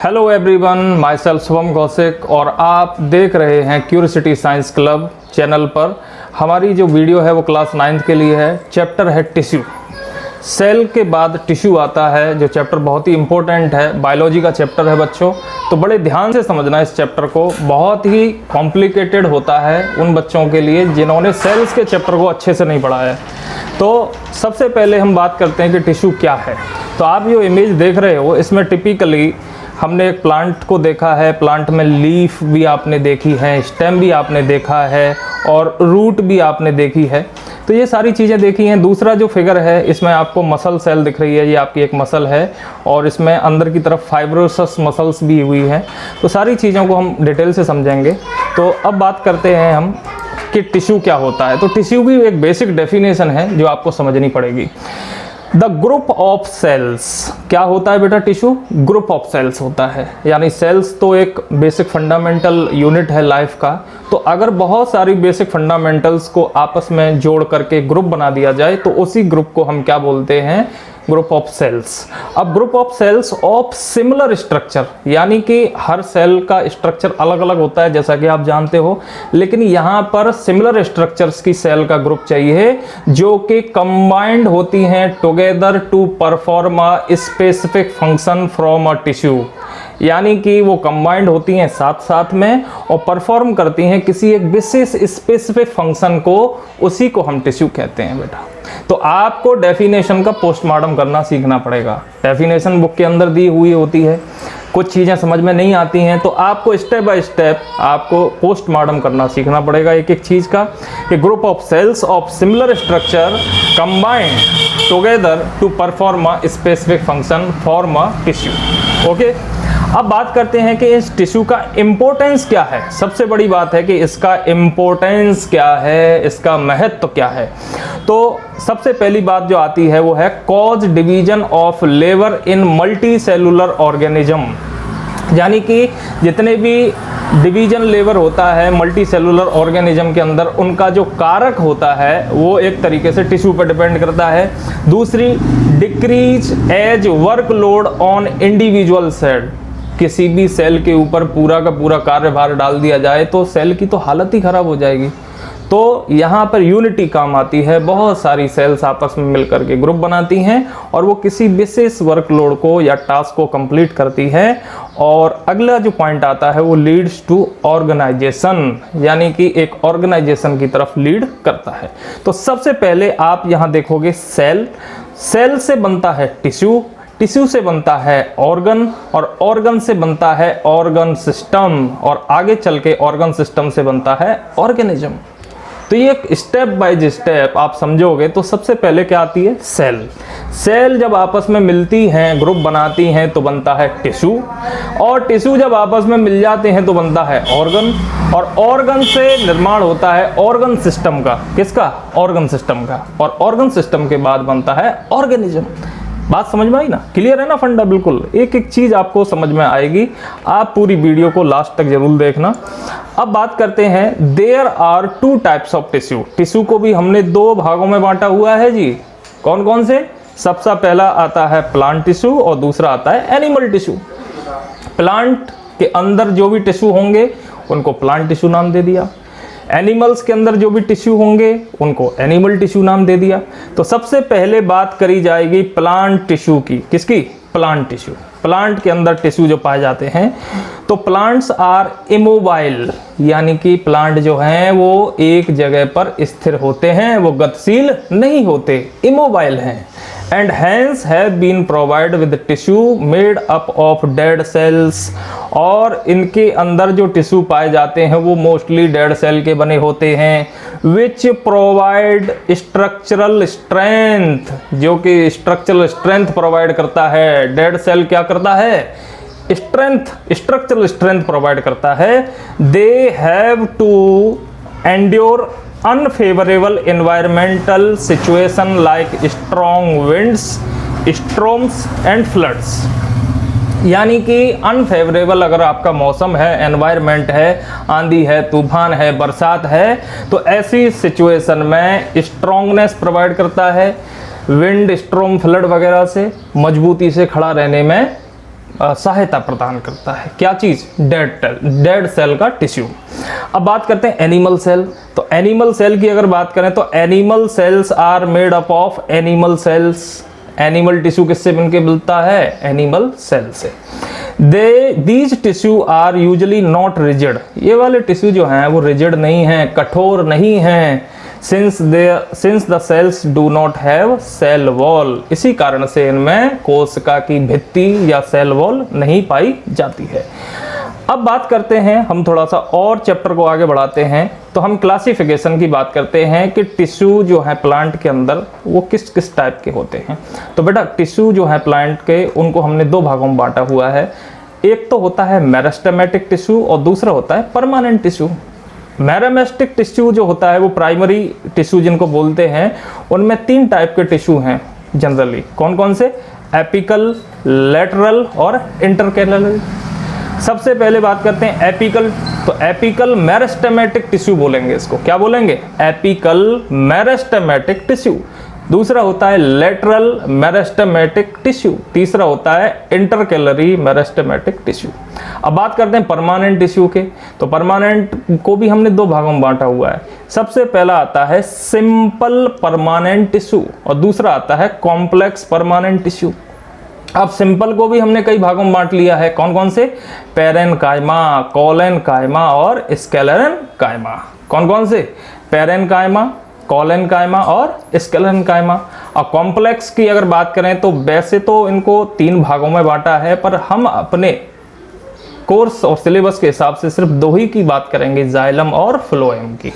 Hello everyone, my self Shubham Kaushik और आप देख रहे हैं क्यूरियोसिटी साइंस क्लब चैनल पर। हमारी जो वीडियो है वो क्लास 9th के लिए है। चैप्टर है टिश्यू। सेल के बाद टिश्यू आता है, जो चैप्टर बहुत ही इम्पोर्टेंट है, बायोलॉजी का चैप्टर है बच्चों। तो बड़े ध्यान से समझना इस चैप्टर को, बहुत ही कॉम्प्लिकेटेड होता है उन बच्चों के लिए जिन्होंने सेल्स के चैप्टर को अच्छे से नहीं पढ़ा है। तो सबसे पहले हम बात करते हैं कि टिश्यू क्या है। तो आप जो इमेज देख रहे हो इसमें टिपिकली हमने एक प्लांट को देखा है। प्लांट में लीफ भी आपने देखी है, स्टेम भी आपने देखा है और रूट भी आपने देखी है। तो ये सारी चीज़ें देखी हैं। दूसरा जो फिगर है इसमें आपको मसल सेल दिख रही है, ये आपकी एक मसल है और इसमें अंदर की तरफ फाइब्रोसस मसल्स भी हुई हैं। तो सारी चीज़ों को हम डिटेल से समझेंगे। तो अब बात करते हैं हम कि टिश्यू क्या होता है। तो टिश्यू की एक बेसिक डेफिनेशन है जो आपको समझनी पड़ेगी। द ग्रुप ऑफ सेल्स, क्या होता है बेटा टिश्यू? ग्रुप ऑफ सेल्स होता है, यानी सेल्स तो एक बेसिक फंडामेंटल यूनिट है लाइफ का। तो अगर बहुत सारी बेसिक फंडामेंटल्स को आपस में जोड़ करके ग्रुप बना दिया जाए तो उसी ग्रुप को हम क्या बोलते हैं? Group of cells. अब group of cells of similar structure, यानी कि हर सेल का स्ट्रक्चर अलग अलग होता है जैसा कि आप जानते हो, लेकिन यहाँ पर सिमिलर स्ट्रक्चर्स की सेल का ग्रुप चाहिए जो कि कंबाइंड होती हैं together to perform a specific function from a tissue. यानी कि वो कंबाइंड होती हैं साथ साथ में और परफॉर्म करती हैं किसी एक विशेष स्पेसिफिक फंक्शन को, उसी को हम टिश्यू कहते हैं बेटा। तो आपको डेफिनेशन का पोस्टमार्टम करना सीखना पड़ेगा। डेफिनेशन बुक के अंदर दी हुई होती है, कुछ चीज़ें समझ में नहीं आती हैं तो आपको स्टेप बाय स्टेप आपको पोस्टमार्टम करना सीखना पड़ेगा एक एक चीज़ का, कि group of cells of similar structure combined together to perform a specific function form a tissue. Okay, अब बात करते हैं कि इस टिश्यू का इम्पोर्टेंस क्या है। सबसे बड़ी बात है कि इसका इम्पोर्टेंस क्या है, इसका महत्व क्या है। तो सबसे पहली बात जो आती है वो है cause division of labour in multi cellular organism. यानी कि जितने भी डिवीजन लेबर होता है मल्टी सेलुलर ऑर्गेनिज्म के अंदर, उनका जो कारक होता है वो एक तरीके से टिश्यू पर डिपेंड करता है। दूसरी, decrease as workload on individual cell. किसी भी सेल के ऊपर पूरा का पूरा कार्यभार डाल दिया जाए तो सेल की तो हालत ही खराब हो जाएगी। तो यहाँ पर यूनिटी काम आती है, बहुत सारी सेल्स आपस में मिलकर के ग्रुप बनाती हैं और वो किसी विशेष वर्कलोड को या टास्क को कंप्लीट करती है। और अगला जो पॉइंट आता है वो लीड्स टू ऑर्गेनाइजेशन, यानी कि एक ऑर्गेनाइजेशन की तरफ लीड करता है। तो सबसे पहले आप यहाँ देखोगे सेल, सेल से बनता है टिश्यू, टिश्यू से बनता है ऑर्गन और ऑर्गन से बनता है ऑर्गन सिस्टम और आगे चल के ऑर्गन सिस्टम से बनता है ऑर्गेनिज्म। तो ये एक स्टेप बाय स्टेप आप समझोगे। तो सबसे पहले क्या आती है? सेल। सेल जब आपस में मिलती हैं, ग्रुप बनाती हैं तो बनता है टिश्यू, और टिश्यू जब आपस में मिल जाते हैं तो बनता है ऑर्गन, और ऑर्गन से निर्माण होता है ऑर्गन सिस्टम का। किसका? ऑर्गन सिस्टम का। और ऑर्गन सिस्टम के बाद बनता है ऑर्गेनिज्म। बात समझ में आई ना? क्लियर है ना फंडा? बिल्कुल, एक एक चीज आपको समझ में आएगी। आप पूरी वीडियो को लास्ट तक जरूर देखना। अब बात करते हैं, there are 2 types of tissue. Tissue को भी हमने 2 भागों में बांटा हुआ है जी। कौन कौन से? सबसे पहला आता है प्लांट टिश्यू और दूसरा आता है एनिमल टिश्यू। प्लांट के अंदर जो भी टिश्यू होंगे उनको प्लांट टिश्यू नाम दे दिया, एनिमल्स के अंदर जो भी टिश्यू होंगे उनको एनिमल टिश्यू नाम दे दिया। तो सबसे पहले बात करी जाएगी प्लांट टिश्यू की। किसकी? Plant tissue. प्लांट के अंदर टिश्यू जो पाए जाते हैं, तो प्लांट्स आर इमोबाइल, यानी कि प्लांट जो हैं वो एक जगह पर स्थिर होते हैं, वो गतिशील नहीं होते, इमोबाइल हैं। And hence have been provide with tissue made up of dead cells, और इनके अंदर जो टिश्यू पाए जाते हैं वो मोस्टली डेड सेल के बने होते हैं। विच प्रोवाइड स्ट्रक्चरल स्ट्रेंथ, जो कि स्ट्रक्चरल स्ट्रेंथ प्रोवाइड करता है। डेड सेल क्या करता है? स्ट्रेंथ, स्ट्रक्चरल स्ट्रेंथ प्रोवाइड करता है। They have to endure unfavorable environmental situation like strong winds, storms and floods। यानी कि अनफेवरेबल अगर आपका मौसम है, एनवायरनमेंट है, आंधी है, तूफान है, बरसात है, तो ऐसी सिचुएशन में स्ट्रॉन्गनेस प्रोवाइड करता है। विंड, स्ट्रॉम, फ्लड वगैरह से मजबूती से खड़ा रहने में सहायता प्रदान करता है। क्या चीज़? डेड सेल का टिश्यू। अब बात करते हैं एनिमल सेल। तो एनिमल सेल की अगर बात करें तो animal cells are made up of animal cells. Animal tissue किससे बनके मिलता है? एनिमल सेल से। These tissue are usually not rigid. ये वाले टिश्यू जो हैं वो रिजिड नहीं हैं, कठोर नहीं हैं। Since the cells do not have cell wall, इसी कारण से इनमें कोशिका की भित्ति या सेल वॉल नहीं पाई जाती है। अब बात करते हैं हम, थोड़ा सा और चैप्टर को आगे बढ़ाते हैं, तो हम क्लासिफिकेशन की बात करते हैं कि टिश्यू जो है प्लांट के अंदर वो किस किस टाइप के होते हैं। तो बेटा टिश्यू जो है प्लांट के, उनको हमने दो भागों में बांटा हुआ है। एक तो होता है मेरिस्टेमेटिक टिश्यू और दूसरा होता है परमानेंट टिश्यू। मेरिस्टेमेटिक टिश्यू जो होता है वो प्राइमरी टिश्यू जिनको बोलते हैं, उनमें 3 टाइप के टिश्यू हैं जनरली। कौन कौन से? एपिकल, लेटरल और इंटरकैलरी। सबसे पहले बात करते हैं एपिकल। तो एपिकल मेरिस्टेमेटिक टिश्यू बोलेंगे इसको। क्या बोलेंगे? Apical meristematic tissue. दूसरा होता है लेटरल मेरिस्टेमेटिक टिश्यू। तीसरा होता है इंटरकैलरी मेरिस्टेमेटिक टिश्यू। अब बात करते हैं परमानेंट टिश्यू के। तो परमानेंट को भी हमने 2 भागों में बांटा हुआ है। सबसे पहला आता है सिंपल परमानेंट टिश्यू और दूसरा आता है कॉम्प्लेक्स परमानेंट टिश्यू। अब सिंपल को भी हमने कई भागों में बांट लिया है। कौन कौन से? पेरेन्काइमा, कोलेन्काइमा और स्क्लेरेन्काइमा। कौन कौन से? पेरेन्काइमा, कोलेन्काइमा और स्क्लेरेन्काइमा। और कॉम्प्लेक्स की अगर बात करें तो वैसे तो इनको 3 भागों में बांटा है, पर हम अपने कोर्स और सिलेबस के हिसाब से सिर्फ 2 ही की बात करेंगे, जाइलम और फ्लोएम की।